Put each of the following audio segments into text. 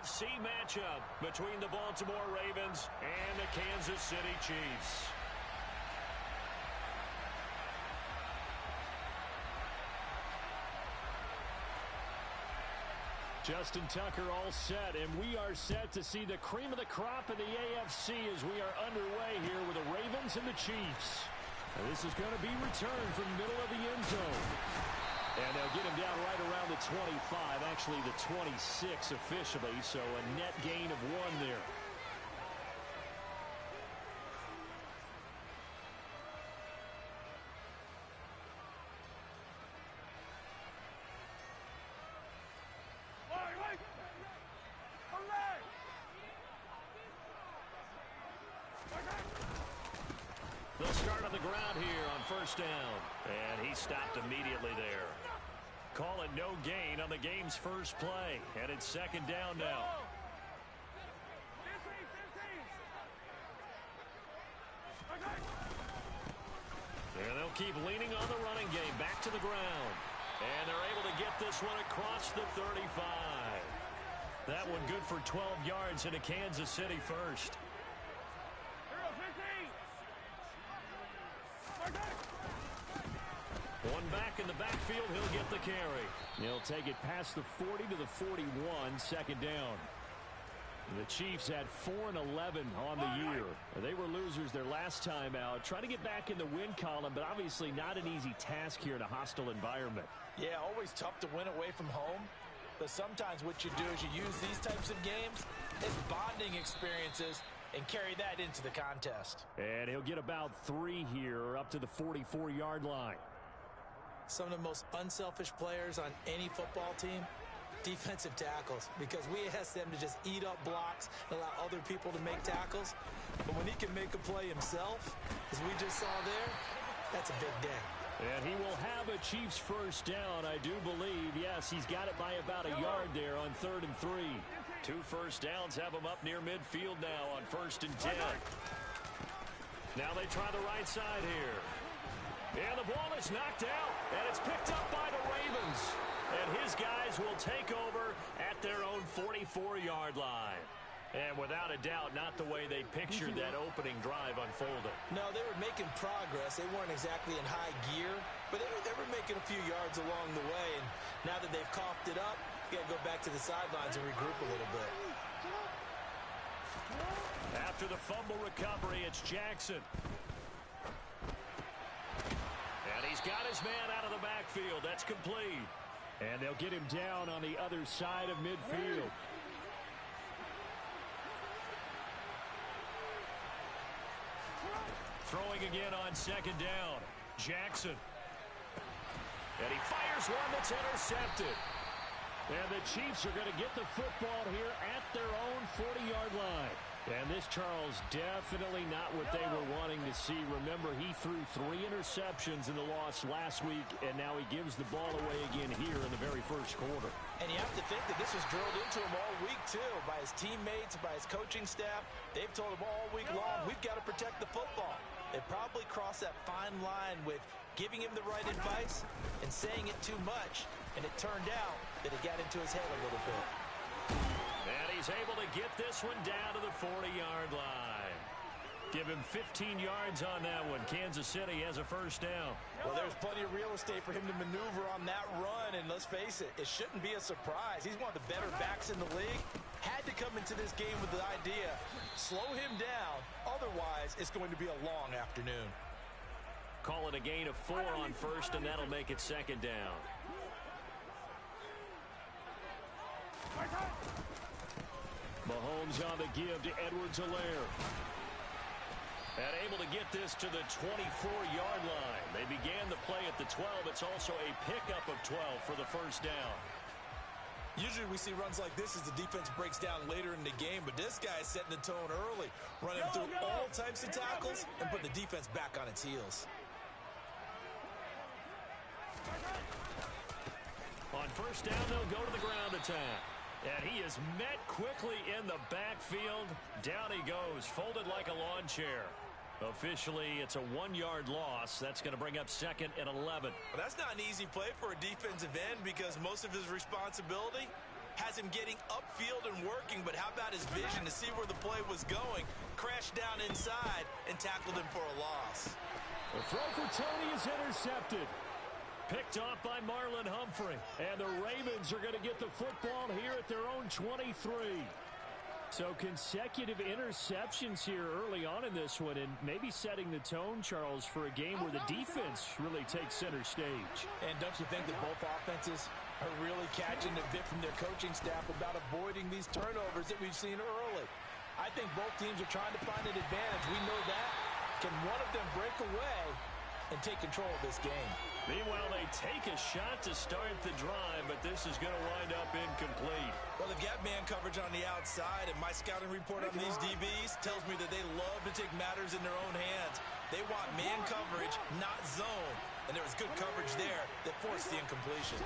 AFC matchup between the Baltimore Ravens and the Kansas City Chiefs. Justin Tucker all set, and we are set to see the cream of the crop in the AFC as we are underway here with the Ravens and the Chiefs. And this is going to be returned from the middle of the end zone. And they'll get him down right around the 25, actually the 26 officially, so a net gain of 1 there. They'll start on the ground here on first down. And he stopped immediately there. Call it no gain on the game's first play. And it's second down now. And they'll keep leaning on the running game. Back to the ground. And they're able to get this one across the 35. That one good for 12 yards into Kansas City first. One back in the backfield, he'll get the carry. He'll take it past the 40 to the 41, second down. The Chiefs had 4-11 on the year. They were losers their last time out. Trying to get back in the win column, but obviously not an easy task here in a hostile environment. Yeah, always tough to win away from home. But sometimes what you do is you use these types of games as bonding experiences and carry that into the contest. And he'll get about 3 here up to the 44-yard line. Some of the most unselfish players on any football team, defensive tackles, because we ask them to just eat up blocks and allow other people to make tackles. But when he can make a play himself, as we just saw there, that's a big day. And he will have a Chiefs first down, I do believe. Yes, he's got it by about a yard there on 3rd and 3. 2 first downs have him up near midfield now on 1st and 10. Now they try the right side here. And the ball is knocked out, and it's picked up by the Ravens. And his guys will take over at their own 44-yard line. And without a doubt, not the way they pictured that opening drive unfolding. No, they were making progress. They weren't exactly in high gear, but they were making a few yards along the way. And now that they've coughed it up, you got to go back to the sidelines and regroup a little bit. After the fumble recovery, it's Jackson. And he's got his man out of the backfield. That's complete. And they'll get him down on the other side of midfield. Throwing again on second down. Jackson. And he fires one that's intercepted. And the Chiefs are going to get the football here at their own 40-yard line. And this, Charles, definitely not what they were wanting to see. Remember, he threw 3 interceptions in the loss last week, and now he gives the ball away again here in the very first quarter. And you have to think that this was drilled into him all week, too, by his teammates, by his coaching staff. They've told him all week long, we've got to protect the football. They probably crossed that fine line with giving him the right advice and saying it too much, and it turned out that it got into his head a little bit. And he's able to get this one down to the 40-yard line. Give him 15 yards on that one. Kansas City has a first down. Well, there's plenty of real estate for him to maneuver on that run, and let's face it, it shouldn't be a surprise. He's one of the better backs in the league. Had to come into this game with the idea, slow him down, otherwise it's going to be a long afternoon. Call it a gain of 4 on first, and that'll make it second down. Mahomes on the give to Edwards-Helaire. And able to get this to the 24-yard line. They began the play at the 12. It's also a pickup of 12 for the first down. Usually we see runs like this as the defense breaks down later in the game, but this guy is setting the tone early, running through all types of tackles and put the defense back on its heels. On first down, they'll go to the ground attack. And he is met quickly in the backfield. Down he goes, folded like a lawn chair. Officially, it's a 1-yard loss. That's going to bring up 2nd and 11. Well, that's not an easy play for a defensive end because most of his responsibility has him getting upfield and working, but how about his vision to see where the play was going, crashed down inside, and tackled him for a loss. The throw for Tony is intercepted. Picked off by Marlon Humphrey. And the Ravens are going to get the football here at their own 23. So consecutive interceptions here early on in this one, and maybe setting the tone, Charles, for a game where the defense really takes center stage. And don't you think that both offenses are really catching the bit from their coaching staff about avoiding these turnovers that we've seen early? I think both teams are trying to find an advantage. We know that. Can one of them break away and take control of this game? Meanwhile, they take a shot to start the drive, but this is going to wind up incomplete. Well, they've got man coverage on the outside, and my scouting report on these DBs tells me that they love to take matters in their own hands. They want man coverage, not zone. And there was good coverage there that forced the incompletion.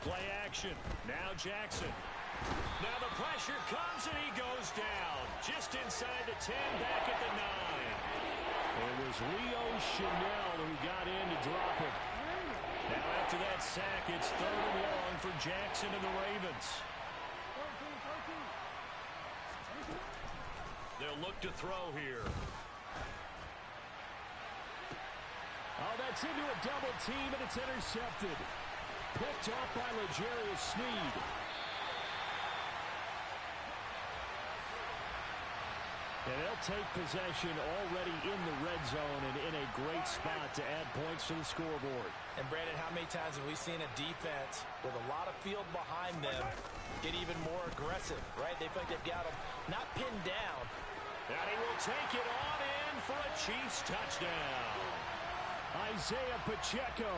Play action. Now Jackson. Now the pressure comes, and he goes down. Just inside the 10, back at the 9. It was Leo Chanel who got in to drop him. Now after that sack, it's 3rd and long for Jackson and the Ravens. They'll look to throw here. Oh, that's into a double team, and it's intercepted. Picked off by L'Jarius Sneed. And they'll take possession already in the red zone and in a great spot to add points to the scoreboard. And, Brandon, how many times have we seen a defense with a lot of field behind them get even more aggressive, right? They feel like they've got them not pinned down. And he will take it on in for a Chiefs touchdown. Isaiah Pacheco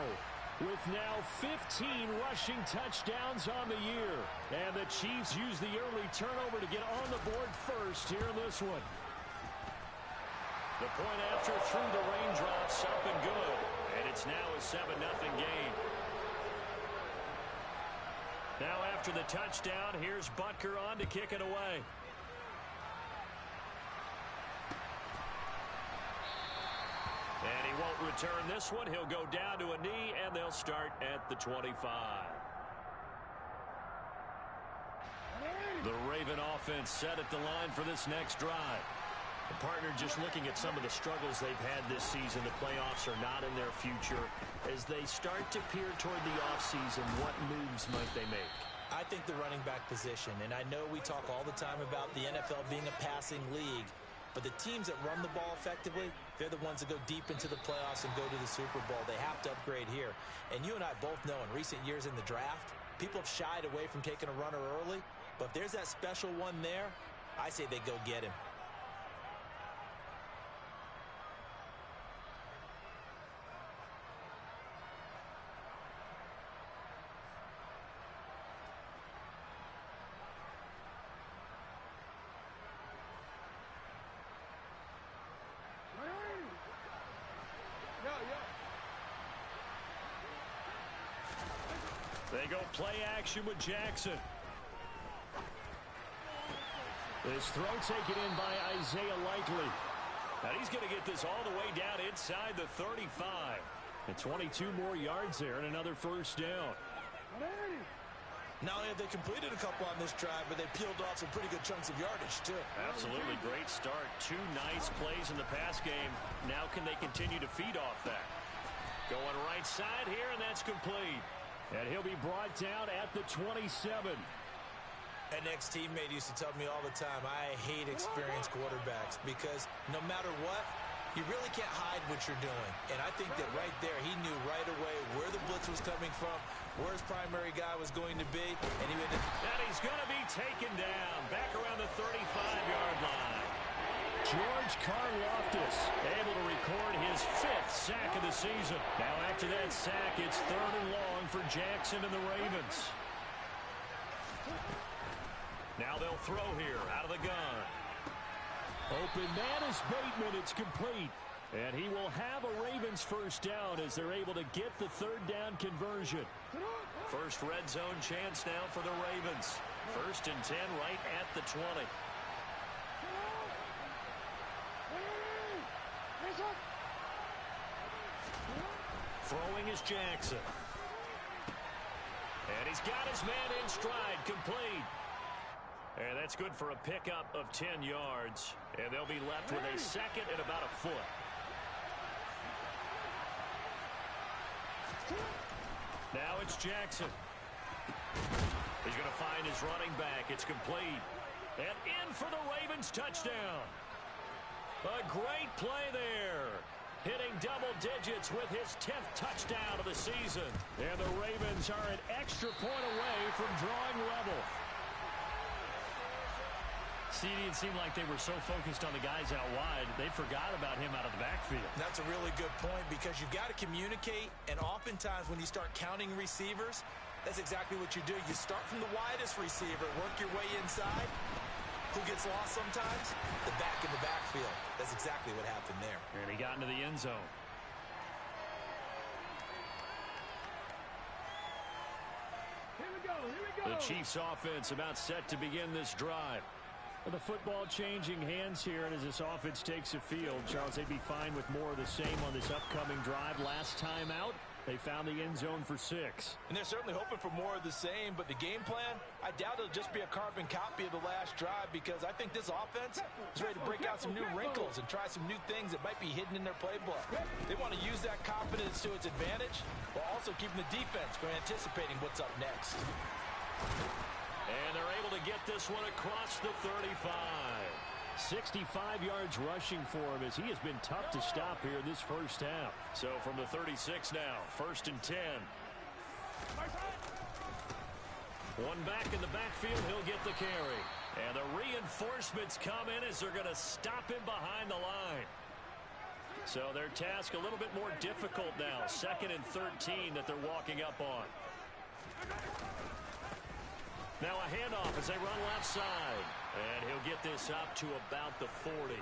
with now 15 rushing touchdowns on the year. And the Chiefs use the early turnover to get on the board first here in this one. The point after through the raindrops, up and good. And it's now a 7-0 game. Now after the touchdown, here's Butker on to kick it away. And he won't return this one. He'll go down to a knee, and they'll start at the 25. The Raven offense set at the line for this next drive. The partner just looking at some of the struggles they've had this season. The playoffs are not in their future. As they start to peer toward the offseason, what moves might they make? I think the running back position, and I know we talk all the time about the NFL being a passing league, but the teams that run the ball effectively, they're the ones that go deep into the playoffs and go to the Super Bowl. They have to upgrade here. And you and I both know in recent years in the draft, people have shied away from taking a runner early. But if there's that special one there, I say they go get him. They go play action with Jackson. This throw taken in by Isaiah Likely. Now he's going to get this all the way down inside the 35. And 22 more yards there and another first down. Not only have they completed a couple on this drive, but they peeled off some pretty good chunks of yardage, too. Absolutely. Great start. 2 nice plays in the pass game. Now can they continue to feed off that? Going right side here, and that's complete. And he'll be brought down at the 27. An ex-teammate used to tell me all the time, I hate experienced quarterbacks because no matter what, you really can't hide what you're doing. And I think that right there, he knew right away where the blitz was coming from, where his primary guy was going to be, and he's going to be taken down back around the 35-yard line. George Karlaftis able to record his 5th sack of the season. Now after that sack, it's 3rd and long for Jackson and the Ravens. Now they'll throw here out of the gun. Open man is Bateman. It's complete. And he will have a Ravens first down as they're able to get the 3rd down conversion. First red zone chance now for the Ravens. 1st and 10 right at the 20. Throwing is Jackson. And he's got his man in stride, complete. And that's good for a pickup of 10 yards. And they'll be left with a second and about a foot. Now it's Jackson. He's going to find his running back. It's complete. And in for the Ravens touchdown. A great play there. Hitting double digits with his 10th touchdown of the season. And the Ravens are an extra point away from drawing level. It seemed like they were so focused on the guys out wide, they forgot about him out of the backfield. That's a really good point because you've got to communicate, and oftentimes when you start counting receivers, that's exactly what you do. You start from the widest receiver, work your way inside. Who gets lost sometimes? The back in the backfield. That's exactly what happened there. And he got into the end zone. Here we go. The Chiefs offense about set to begin this drive. The football changing hands here, and as this offense takes the field, Charles, they'd be fine with more of the same on this upcoming drive. Last time out, they found the end zone for 6. And they're certainly hoping for more of the same, but the game plan, I doubt it'll just be a carbon copy of the last drive because I think this offense is ready to break out some new wrinkles and try some new things that might be hidden in their playbook. They want to use that confidence to its advantage while also keeping the defense from anticipating what's up next. And they're able to get this one across the 35. 65 yards rushing for him as he has been tough to stop here in this first half. So from the 36 now, 1st and 10. One back in the backfield, he'll get the carry. And the reinforcements come in as they're going to stop him behind the line. So their task a little bit more difficult now. 2nd and 13 that they're walking up on. Now a handoff as they run left side. And he'll get this up to about the 40.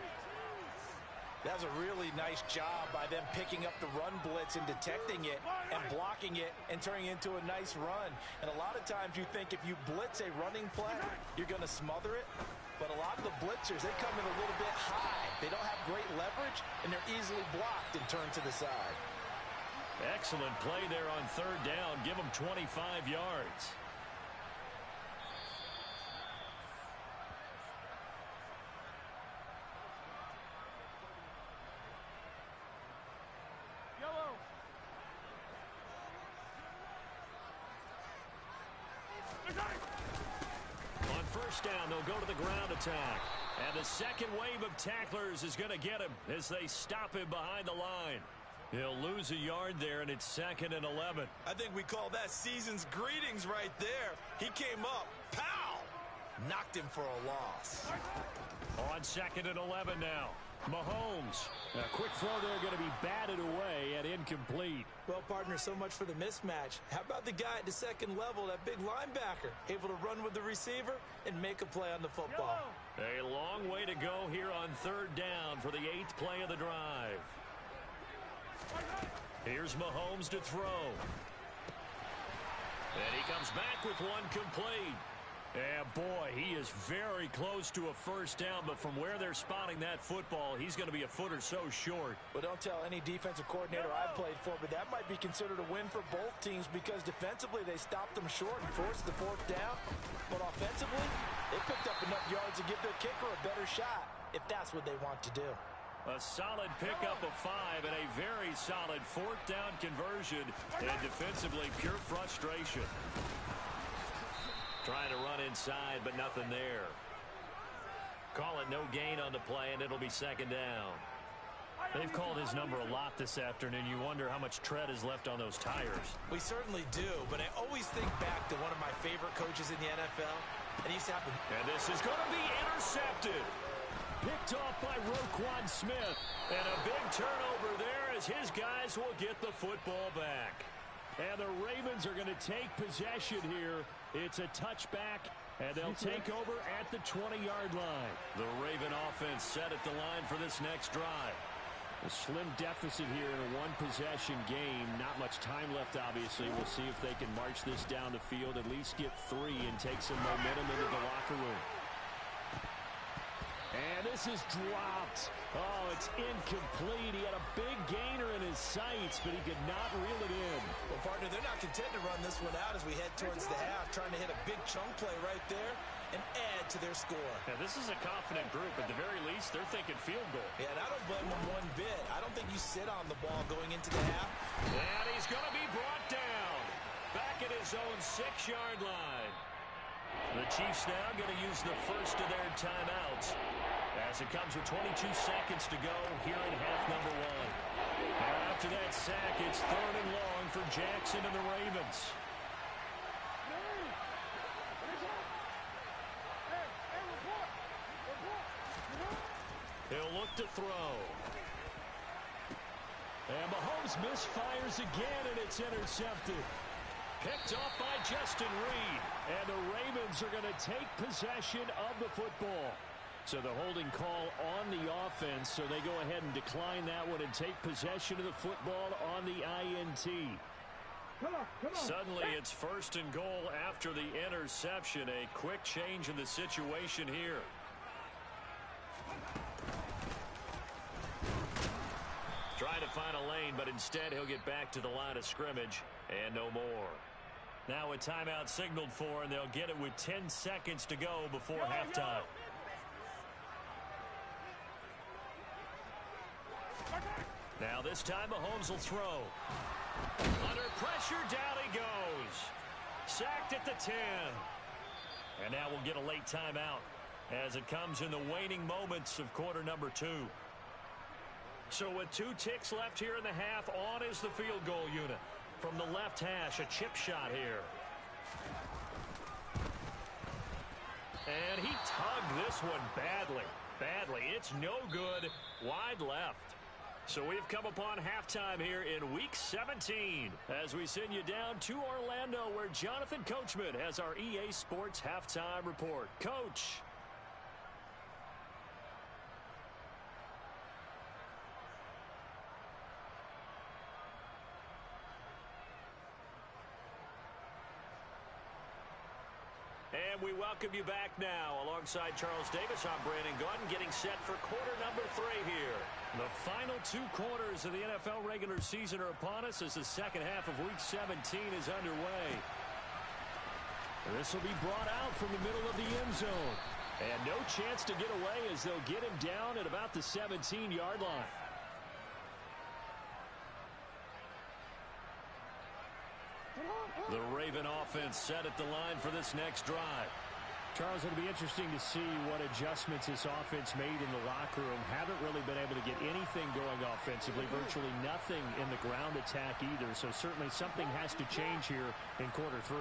That was a really nice job by them picking up the run blitz and detecting it and blocking it and turning it into a nice run. And a lot of times you think if you blitz a running play, you're going to smother it. But a lot of the blitzers, they come in a little bit high. They don't have great leverage, and they're easily blocked and turned to the side. Excellent play there on 3rd down. Give them 25 yards. On 1st down, they'll go to the ground attack. And the second wave of tacklers is going to get him as they stop him behind the line. He'll lose a yard there, and it's 2nd and 11. I think we call that season's greetings right there. He came up, pow! Knocked him for a loss. On 2nd and 11 now. Mahomes. A quick throw there going to be batted away and incomplete. Well, partner, so much for the mismatch. How about the guy at the 2nd level, that big linebacker, able to run with the receiver and make a play on the football? A long way to go here on 3rd down for the 8th play of the drive. Here's Mahomes to throw. And he comes back with one complete. Yeah, boy, he is very close to a 1st down, but from where they're spotting that football, he's going to be a foot or so short. Well, don't tell any defensive coordinator I've played for, but that might be considered a win for both teams because defensively they stopped them short and forced the 4th down. But offensively, they picked up enough yards to give their kicker a better shot, if that's what they want to do. A solid pickup of 5 and a very solid 4th down conversion, and defensively pure frustration. Trying to run inside, but nothing there. Call it no gain on the play, and it'll be 2nd down. They've called his number a lot this afternoon. You wonder how much tread is left on those tires. We certainly do, but I always think back to one of my favorite coaches in the NFL, and he used to have And this is going to be intercepted. Picked off by Roquan Smith. And a big turnover there as his guys will get the football back. And the Ravens are going to take possession here. It's a touchback, and they'll take over at the 20-yard line. The Raven offense set at the line for this next drive. A slim deficit here in a one-possession game. Not much time left, obviously. We'll see if they can march this down the field, at least get 3 and take some momentum into the locker room. And this is dropped. Oh, it's incomplete. He had a big gainer in his sights, but he could not reel it in. Well, partner, they're not content to run this one out as we head towards the half, trying to hit a big chunk play right there and add to their score. Yeah, this is a confident group. At the very least, they're thinking field goal. Yeah, and I don't blame them one bit. I don't think you sit on the ball going into the half. And he's going to be brought down back at his own 6-yard line. The Chiefs now going to use the first of their timeouts as it comes with 22 seconds to go here in half number 1. Now after that sack, it's 3rd and long for Jackson and the Ravens. He'll look to throw. And Mahomes misfires again, and it's intercepted. Picked off by Justin Reed. And the Ravens are going to take possession of the football. So the holding call on the offense, so they go ahead and decline that one and take possession of the football on the INT. Come on. Suddenly it's 1st and goal after the interception. A quick change in the situation here. Trying to find a lane, but instead he'll get back to the line of scrimmage and no more. Now a timeout signaled for, and they'll get it with 10 seconds to go before halftime. Now this time Mahomes will throw. Under pressure, down he goes. Sacked at the 10. And now we'll get a late timeout as it comes in the waning moments of quarter number 2. So with 2 ticks left here in the half, on is the field goal unit. From the left hash, a chip shot here. And he tugged this one badly. It's no good. Wide left. So we've come upon halftime here in Week 17 as we send you down to Orlando where Jonathan Coachman has our EA Sports Halftime Report. Coach. And we welcome you back now. Alongside Charles Davis, I'm Brandon Gaudin, getting set for quarter number 3 here. The final 2 quarters of the NFL regular season are upon us as the second half of Week 17 is underway. This will be brought out from the middle of the end zone. And no chance to get away as they'll get him down at about the 17-yard line. The Raven offense set at the line for this next drive. Charles, it'll be interesting to see what adjustments this offense made in the locker room. Haven't really been able to get anything going offensively, virtually nothing in the ground attack either. So certainly something has to change here in quarter 3.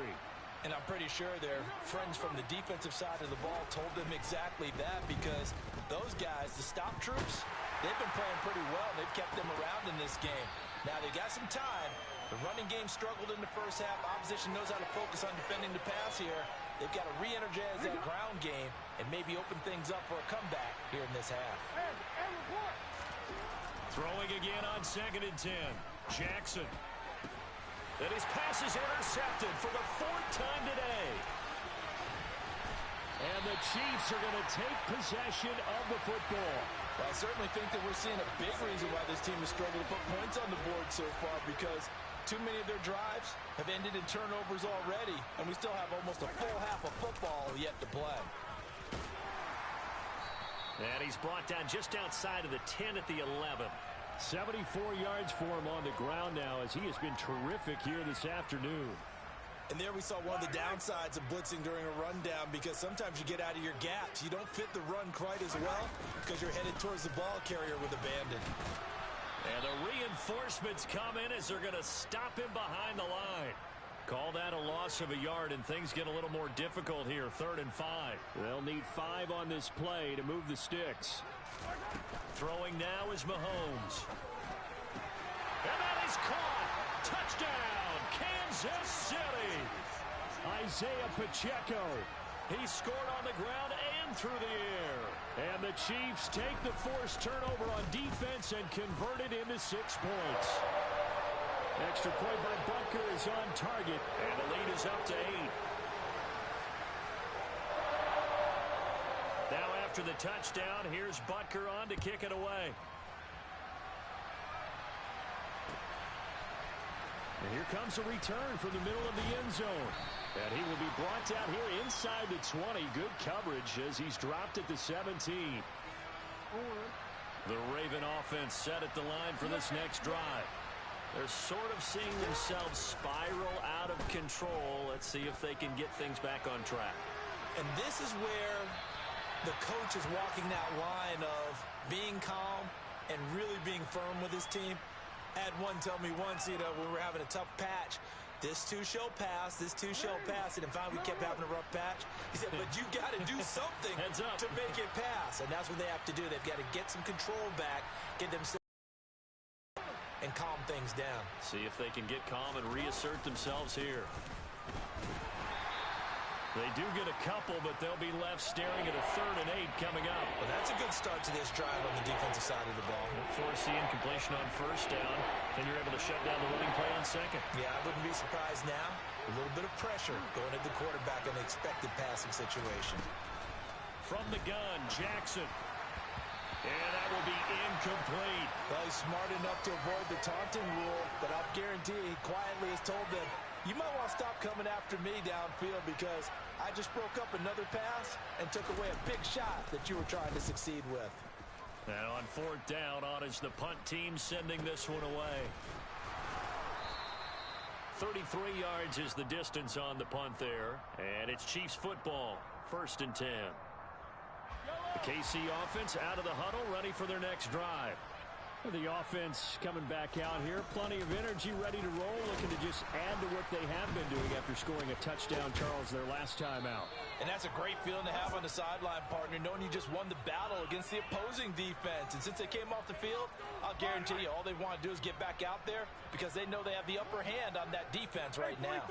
And I'm pretty sure their friends from the defensive side of the ball told them exactly that, because those guys, the stop troops, they've been playing pretty well. They've kept them around in this game. Now they got some time. The running game struggled in the first half. Opposition knows how to focus on defending the pass here. They've got to re-energize that ground game and maybe open things up for a comeback here in this half. Throwing again on 2nd and 10. Jackson. And his pass is intercepted for the 4th time today. And the Chiefs are going to take possession of the football. Well, I certainly think that we're seeing a big reason why this team has struggled to put points on the board so far, because too many of their drives have ended in turnovers already, and we still have almost a full half of football yet to play. And he's brought down just outside of the 10 at the 11. 74 yards for him on the ground now, as he has been terrific here this afternoon. And there we saw one of the downsides of blitzing during a rundown, because sometimes you get out of your gaps. You don't fit the run quite as well because you're headed towards the ball carrier with abandon. And the reinforcements come in as they're going to stop him behind the line. Call that a loss of a yard, and things get a little more difficult here. 3rd and 5. They'll need 5 on this play to move the sticks. Throwing now is Mahomes. And that is caught. Touchdown, Kansas City. Isaiah Pacheco. He scored on the ground and through the air. And the Chiefs take the forced turnover on defense and convert it into 6 points. Extra point by Butker is on target, and the lead is up to 8. Now After the touchdown, here's Butker on to kick it away. And here comes a return from the middle of the end zone. And he will be brought down here inside the 20. Good coverage as he's dropped at the 17. The Raven offense set at the line for this next drive. They're sort of seeing themselves spiral out of control. Let's see if they can get things back on track. And this is where the coach is walking that line of being calm and really being firm with his team. I had one tell me once, when we were having a tough patch, this too shall pass, this too shall pass. And finally we kept having a rough patch. He said, but you got to do something to make it pass. And that's what they have to do. They've got to get some control back, get themselves and calm things down. See if they can get calm and reassert themselves here. They do get a couple, but they'll be left staring at a 3rd and 8 coming up. Well, that's a good start to this drive on the defensive side of the ball. Force the incompletion on 1st down, then you're able to shut down the running play on 2nd. Yeah, I wouldn't be surprised now. A little bit of pressure going at the quarterback in the expected passing situation. From the gun, Jackson. And that will be incomplete. Well, he's smart enough to avoid the taunting rule, but I'll guarantee he quietly has told them, you might want to stop coming after me downfield because I just broke up another pass and took away a big shot that you were trying to succeed with. And on 4th down, on is the punt team sending this one away. 33 yards is the distance on the punt there. And it's Chiefs football, 1st and 10. The KC offense out of the huddle, ready for their next drive. The offense coming back out here. Plenty of energy, ready to roll, looking to just add to what they have been doing after scoring a touchdown, Charles, their last time out. And that's a great feeling to have on the sideline, partner, knowing you just won the battle against the opposing defense. And since they came off the field, I'll guarantee you all they want to do is get back out there because they know they have the upper hand on that defense right now.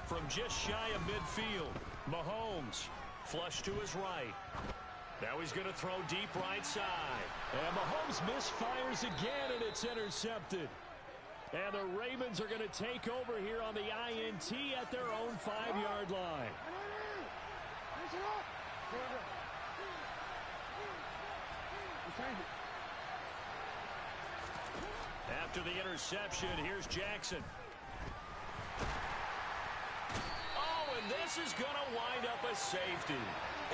From just shy of midfield, Mahomes. Flush to his right. Now he's going to throw deep right side. And Mahomes misfires again, and it's intercepted. And the Ravens are going to take over here on the INT at their own 5-yard line. After the interception, here's Jackson. And this is going to wind up a safety.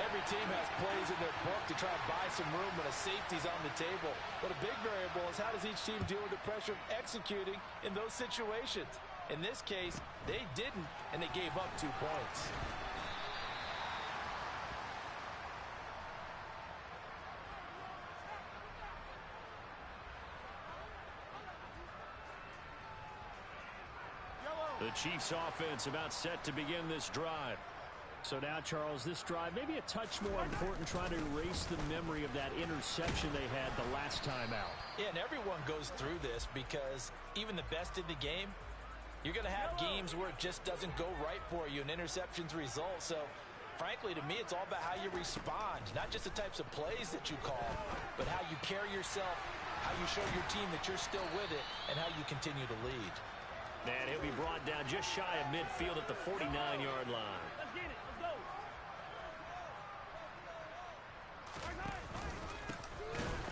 Every team has plays in their book to try and buy some room when a safety's on the table. But a big variable is how does each team deal with the pressure of executing in those situations. In this case, they didn't, and they gave up 2 points. The Chiefs offense about set to begin this drive. So now, Charles, this drive maybe a touch more important, trying to erase the memory of that interception they had the last time out. Yeah, and everyone goes through this because even the best in the game, you're going to have games where it just doesn't go right for you, and interceptions result. So, frankly, to me, it's all about how you respond, not just the types of plays that you call, but how you carry yourself, how you show your team that you're still with it, and how you continue to lead. And he'll be brought down just shy of midfield at the 49-yard line. Let's get it. Let's go.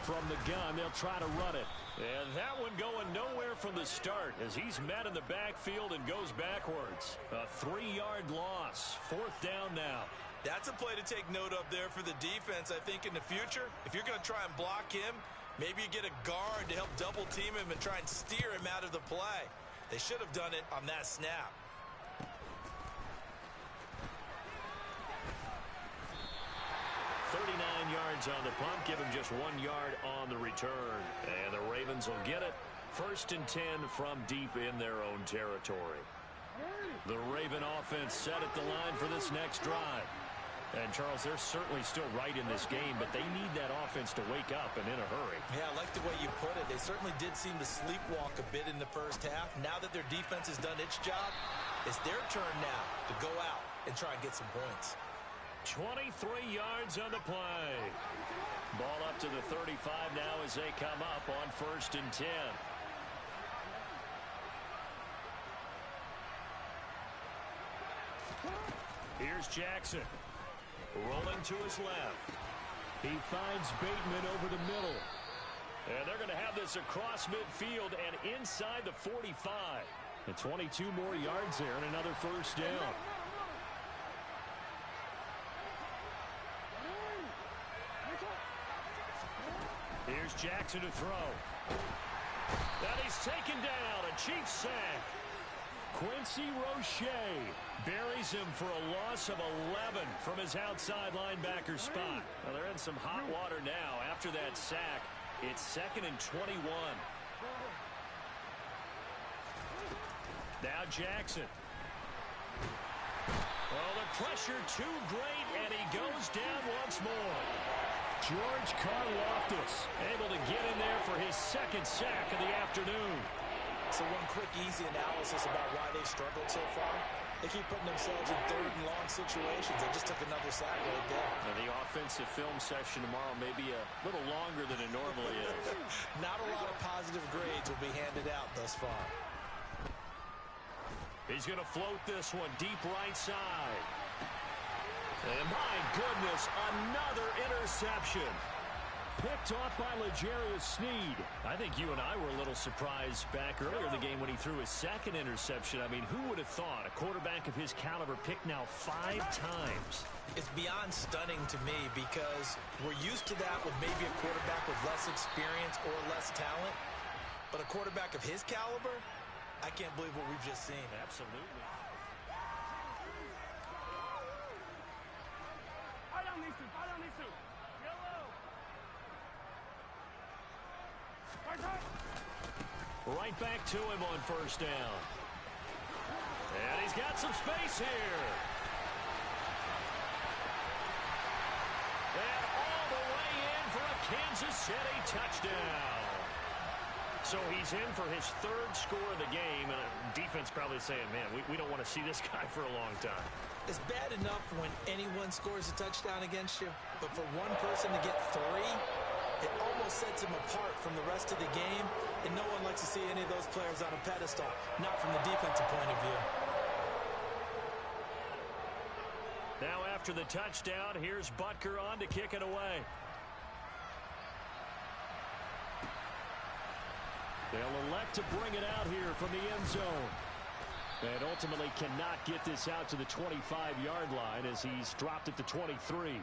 From the gun, they'll try to run it. And that one going nowhere from the start as he's met in the backfield and goes backwards. A 3-yard loss. 4th down now. That's a play to take note of there for the defense. I think in the future, if you're going to try and block him, maybe you get a guard to help double team him and try and steer him out of the play. They should have done it on that snap. Yards on the punt, give him just 1 yard on the return. And the Ravens will get it. 1st and 10 from deep in their own territory. The Raven offense set at the line for this next drive. And, Charles, they're certainly still right in this game, but they need that offense to wake up and in a hurry. Yeah, I like the way you put it. They certainly did seem to sleepwalk a bit in the first half. Now that their defense has done its job, it's their turn now to go out and try and get some points. 23 yards on the play. Ball up to the 35 now as they come up on 1st and 10. Here's Jackson. Rolling to his left. He finds Bateman over the middle. And they're going to have this across midfield and inside the 45. And 22 more yards there and another first down. Here's Jackson to throw. And he's taken down. A Chiefs sack. Quincy Roche buries him for a loss of 11 from his outside linebacker spot. Well, they're in some hot water now after that sack. It's 2nd and 21. Now Jackson. Well, the pressure too great, and he goes down once more. George Karlaftis able to get in there for his 2nd sack of the afternoon. So one quick, easy analysis about why they've struggled so far. They keep putting themselves in 3rd and long situations. They just took another sack right there. And the offensive film session tomorrow may be a little longer than it normally is. Not a lot of positive grades will be handed out thus far. He's going to float this one deep right side. And my goodness, another interception. Picked off by L'Jarius Sneed. I think you and I were a little surprised back earlier in the game when he threw his 2nd interception. I mean, who would have thought a quarterback of his caliber picked now 5 times? It's beyond stunning to me because we're used to that with maybe a quarterback with less experience or less talent. But a quarterback of his caliber, I can't believe what we've just seen. Absolutely. Right back to him on first down. And he's got some space here. And all the way in for a Kansas City touchdown. So he's in for his 3rd score of the game. And defense probably saying, man, we don't want to see this guy for a long time. It's bad enough when anyone scores a touchdown against you. But for one person to get 3, it almost sets him apart from the rest of the game, and no one likes to see any of those players on a pedestal, not from the defensive point of view. Now after the touchdown, here's Butker on to kick it away. They'll elect to bring it out here from the end zone. And ultimately cannot get this out to the 25-yard line as he's dropped it to 23.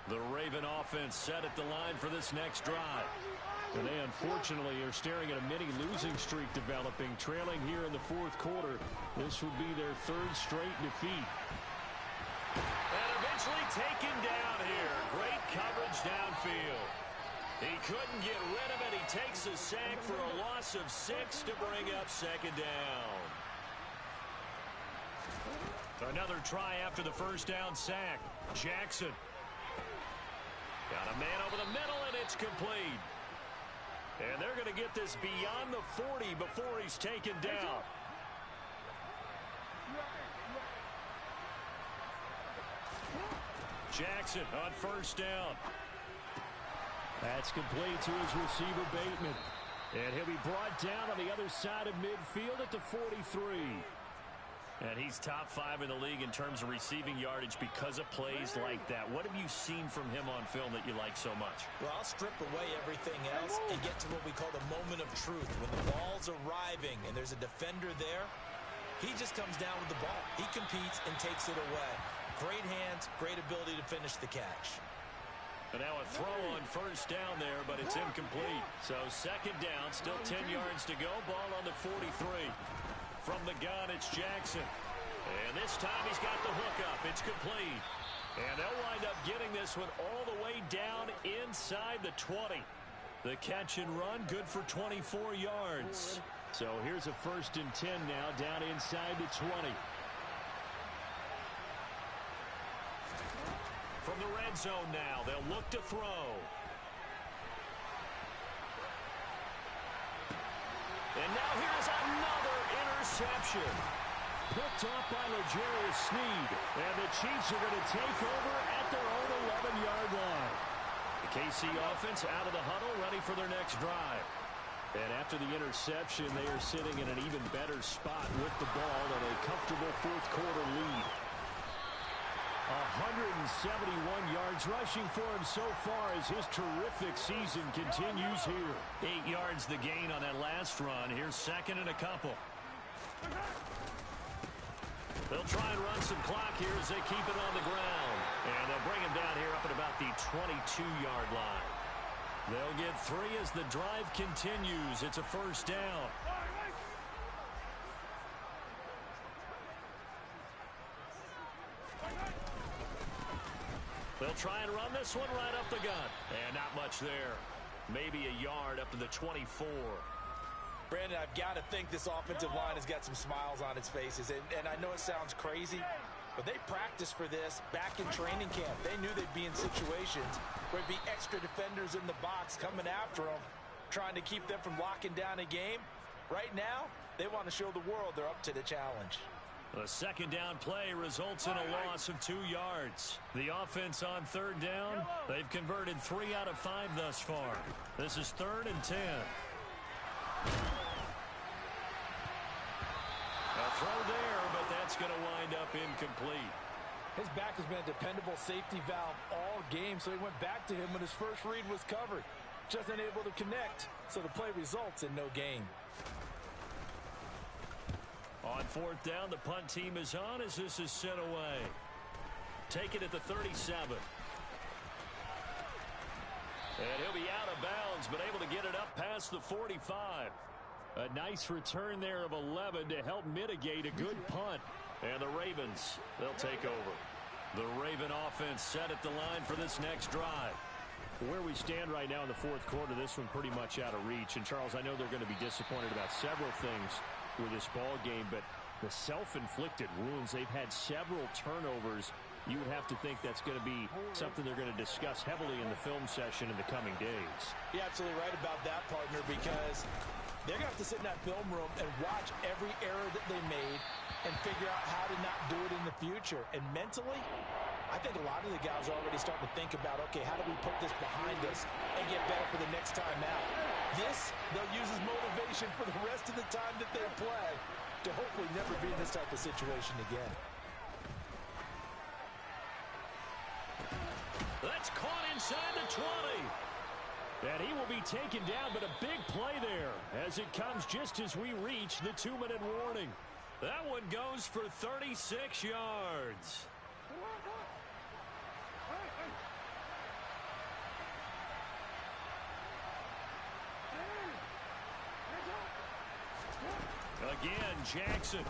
The Raven offense set at the line for this next drive. And they unfortunately are staring at a mini losing streak developing, trailing here in the 4th quarter. This would be their 3rd straight defeat. And eventually taken down here. Great coverage downfield. He couldn't get rid of it. He takes a sack for a loss of 6 to bring up 2nd down. Another try after the first down sack. Jackson. Got a man over the middle, and it's complete. And they're going to get this beyond the 40 before he's taken down. Jackson on first down. That's complete to his receiver, Bateman. And he'll be brought down on the other side of midfield at the 43. And he's top 5 in the league in terms of receiving yardage because of plays like that. What have you seen from him on film that you like so much? Well, I'll strip away everything else and get to what we call the moment of truth. When the ball's arriving and there's a defender there, he just comes down with the ball. He competes and takes it away. Great hands, great ability to finish the catch. And now a throw on first down there, but it's incomplete. So 2nd down, still 10 yards to go. Ball on the 43. From the gun, it's Jackson. And this time he's got the hook up. It's complete. And they'll wind up getting this one all the way down inside the 20. The catch and run, good for 24 yards. So here's a 1st and 10 now, down inside the 20. From the red zone now, they'll look to throw. And now here's another interception. Picked off by L'Jarius Sneed. And the Chiefs are going to take over at their own 11-yard line. The KC offense out of the huddle, ready for their next drive. And after the interception, they are sitting in an even better spot with the ball and a comfortable fourth quarter lead. 171 yards rushing for him so far as his terrific season continues here. 8 yards the gain on that last run. Here's second and a couple. They'll try and run some clock here as they keep it on the ground. And they'll bring him down here up at about the 22-yard line. They'll get 3 as the drive continues. It's a first down. They'll try and run this one right up the gut. And not much there. Maybe a yard up to the 24. Brandon, I've got to think this offensive line has got some smiles on its faces. And I know it sounds crazy, but they practiced for this back in training camp. They knew they'd be in situations where there'd be extra defenders in the box coming after them, trying to keep them from locking down a game. Right now, they want to show the world they're up to the challenge. The second down play results in a loss of 2 yards. The offense on third down, they've converted 3 out of 5 thus far. This is 3rd and 10. A throw there, but that's going to wind up incomplete. His back has been a dependable safety valve all game, so he went back to him when his first read was covered. Just unable to connect, so the play results in no gain. On fourth down, the punt team is on as this is sent away. Take it at the 37. And he'll be out of bounds, but able to get it up past the 45. A nice return there of 11 to help mitigate a good punt. And the Ravens, they'll take over. The Raven offense set at the line for this next drive. Where we stand right now in the fourth quarter, this one pretty much out of reach. And, Charles, I know they're going to be disappointed about several things with this ball game, but the self-inflicted wounds, they've had several turnovers. You would have to think that's going to be something they're going to discuss heavily in the film session in the coming days. You're absolutely right about that, partner, because they're going to have to sit in that film room and watch every error that they made and figure out how to not do it in the future. And mentally, I think a lot of the guys are already starting to think about, okay, how do we put this behind us and get better for the next time out? This, they'll use as motivation for the rest of the time that they play to hopefully never be in this type of situation again. That's caught inside the 20. And he will be taken down, but a big play there as it comes just as we reach the 2-minute warning. That one goes for 36 yards. Again, Jackson